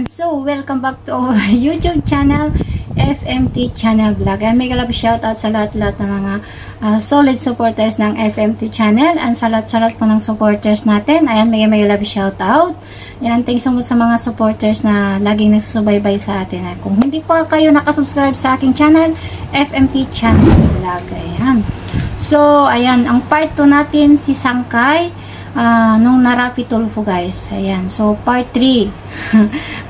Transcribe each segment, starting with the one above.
So, welcome back to our YouTube channel, FMT Channel Vlog. And mega love shoutout sa lahat-lahat ng mga solid supporters ng FMT Channel and sa lahat po ng supporters natin. Ayan, mega love shoutout. Ayan, thanks so much sa mga supporters na laging nagsusubaybay sa atin. Kung hindi pa kayo nakasubscribe sa aking channel, FMT Channel Vlog. Ayan. So, ayan, ang part 2 natin si Sangkay. Nung Narapi Tulfo, guys. Ayan. So, part 3.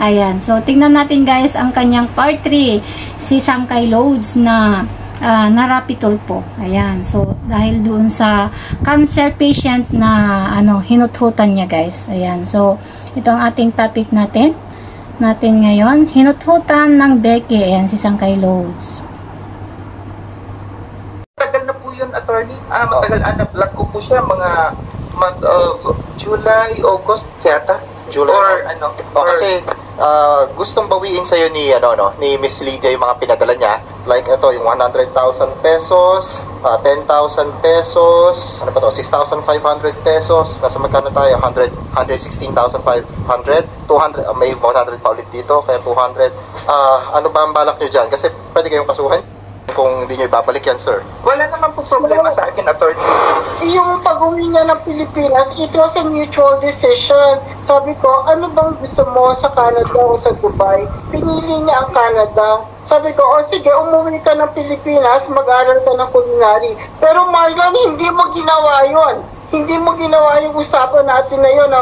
Ayan. So, tingnan natin, guys, ang kanyang part 3. Si Sangkay Loads na Narapi Tulfo. Ayan. So, dahil doon sa cancer patient na hinuthutan niya, guys. Ayan. So, ito ang ating topic natin ngayon. Hinuthutan ng Becky. Ayan, si Sangkay Loads. Matagal na po yun, attorney. Matagal na-vlog ko po siya, mga month of July, August yata. July. Or kasi gustong bawiin sa'yo ni Miss Lydia yung mga pinadala niya. Like ito, yung 100,000 pesos, 10,000 pesos, 6,500 pesos. Nasa magkano tayo? 116,500, 200, may 100 pa ulit dito, kaya 200. Ano ba ang balak nyo dyan? Kasi pwede kayong kasuhan kung hindi nyo ibabalik yan, sir. wala naman po problema sa akin, attorney. Yung pag-uwi niya ng Pilipinas, it was a mutual decision. Sabi ko, ano bang gusto mo sa Canada o sa Dubai? Pinili niya ang Canada. Sabi ko, sige, umuwi ka ng Pilipinas, mag-aral ka ng culinary. Pero Marlon, hindi mo ginawa yun. Hindi mo ginawa yung usapan natin na yun.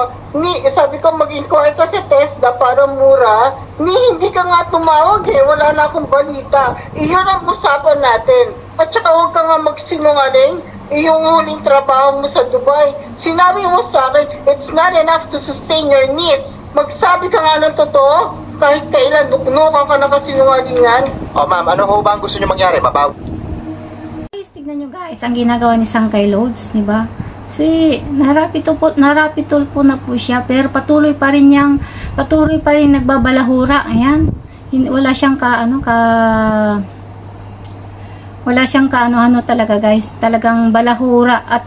Sabi ko, mag-inquire ka sa TESDA para mura. Hindi ka nga tumawag wala na akong balita. Iyon ang usapan natin. At saka huwag ka nga magsinungaling. Yung huling trabaho mo sa Dubai. Sinabi mo sa akin, it's not enough to sustain your needs. Magsabi ka nga ng totoo. Kahit kailan, nuknukan ka na kasinungalingan. Ma'am, ano ho ba ang gusto nyo mangyari? Guys, tignan nyo, guys, ang ginagawa ni Sangkay Loads, di ba? Si Narapi Tulfo na po siya, pero patuloy pa rin nagbabalahura. Ayan. Wala siyang talaga, guys. Talagang balahura at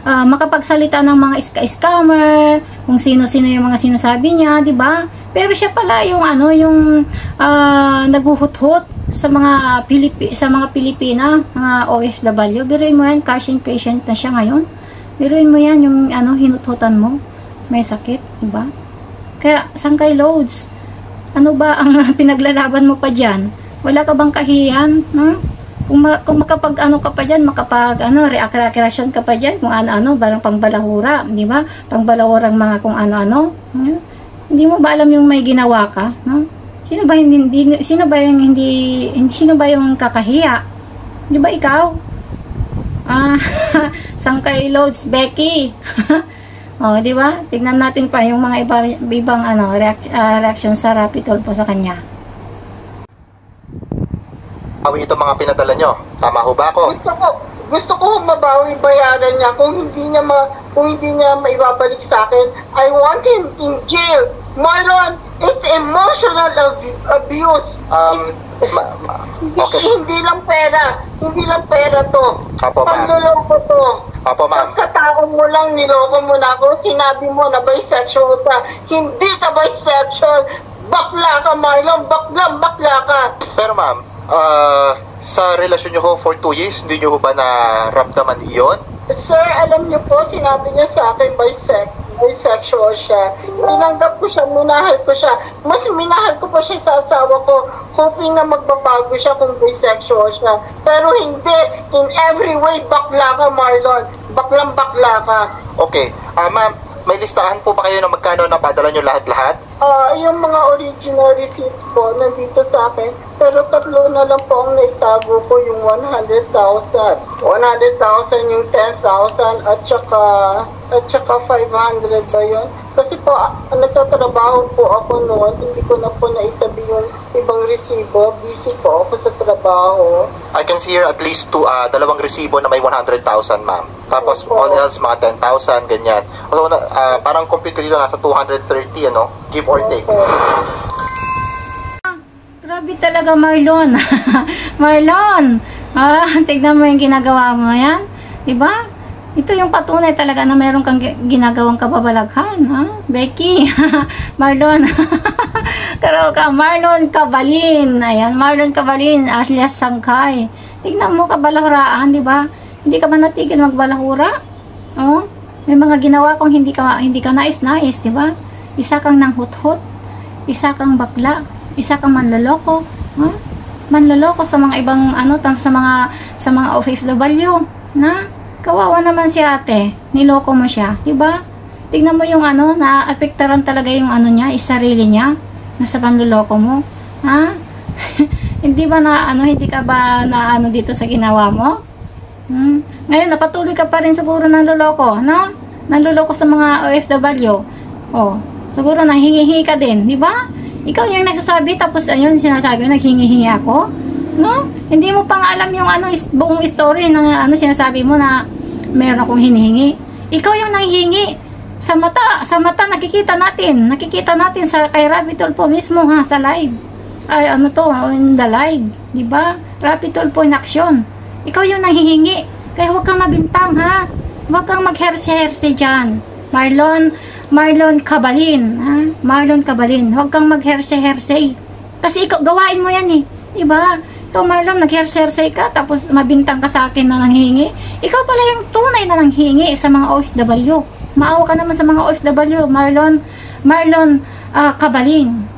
makapagsalita ng mga scammer, kung sino-sino yung mga sinasabi niya, di ba? Pero siya pala yung naguhuthot sa mga Pilipina, mga OFW. Biruin mo yan, cancer patient na siya ngayon. Biruin mo yan, yung hinuthutan mo, may sakit, di ba? Kaya, Sangkay Loads, ano ba ang pinaglalaban mo pa dyan? Wala ka bang kahiyan? Kung makapag ka pa dyan, reaction ka pa dyan, kung ano-ano, parang pangbalahura, di ba? Pangbalahurang mga kung ano-ano. Hindi mo ba alam yung may ginawa ka? Sino ba yung kakahiya? Di ba ikaw? Sangkay Loads, Becky. Di ba? Tignan natin pa yung mga ibang reaction sa Narapi Tulfo sa kanya. Bawi ito mga pinadala nyo. Tama ho ba ako? Gusto ko mabawi bayaran niya. Kung hindi niya maibabalik sa akin, I want him in jail. Marlon, it's emotional abuse. Okay. Hindi lang pera to. Apo, ma'am. Panloloko to. Apo, ma'am. Pagkatao mo lang, niloko mo na ako. Sinabi mo na bisexual ka. Hindi ka bisexual. Bakla ka, Marlon. Bakla ka. Pero ma'am, sa relasyon nyo ho for 2 years, hindi nyo ho ba naramdaman iyon? Sir, alam niyo po, sinabi niya sa akin bisexual siya. Tinanggap ko siya, minahal ko siya. Mas minahal ko pa siya sa asawa ko, hoping na magbabago siya kung bisexual siya. Pero hindi, in every way, bakla ka, Marlon. Baklang-bakla ka. Okay. Ma'am, may listahan po ba kayo na magkano na padala nyo lahat-lahat? Yung mga original receipts po, nandito sa akin. Pero 3 na lang po ang naitago ko, yung 100,000. 100,000 yung 10,000 at saka 500 ba yun? Kasi po, nagtatrabaho po ako noon, hindi ko na po naitabi yung ibang resibo. Busy po ako sa trabaho. I can see here at least 2 resibo na may 100,000, ma'am. Tapos all else, mga 10,000, ganyan. So, parang compute ko dito, nasa 230, give or take. Grabe talaga, Marlon. Marlon! Tignan mo yung ginagawa mo yan. Diba? Ito yung patunay talaga na meron kang ginagawang kababalaghan, ha? Becky, Marlon, Marlon Cabalin, ayan, Marlon Cabalin, alias Sangkay. Tignan mo, kabalahuraan, di ba? Hindi ka ba natigil magbalahura? Oh, may mga ginawa kong hindi ka nais-nais, di ba? Isa kang nanghut-hut, isa kang bakla, isa kang manloloko, huh? Manloloko sa mga ibang sa mga OFW, na kawawa naman si ate, niloko mo siya, 'di ba? Tignan mo yung naapektaran talaga yung niya, sarili niya, nasa panloloko mo. Ha? Hindi ba hindi ka ba dito sa ginawa mo? Ngayon napatuloy ka pa rin siguro ng loloko, no? Nanloloko sa mga OFW. Oh, siguro nahingi-hingi ka din, 'di ba? Ikaw yung nagsasabi tapos ayun sinasabi mo naghingi-hingi ako. No? Hindi mo pang alam yung buong story ng sinasabi mo na meron akong hinihingi. Ikaw yung nanghihingi. Sa mata nakikita natin sa kay Rapi Tulfo mismo ha, sa live. Ay in the live, 'di ba? Rapi Tulfo in action. Ikaw yung nanghihingi. Kaya huwag kang mabintang ha. Huwag kang magherse-herse diyan. Marlon Cabalin, ha? Marlon Cabalin. Huwag kang magherse-herse. Kasi ikaw gawain mo 'yan eh. 'Di ba? Ikaw, Marlon, nag-herse-herse ka, tapos mabintang ka sa akin na nanghingi. Ikaw pala yung tunay na nanghingi sa mga OFW. Maawa ka naman sa mga OFW, Marlon Cabalin.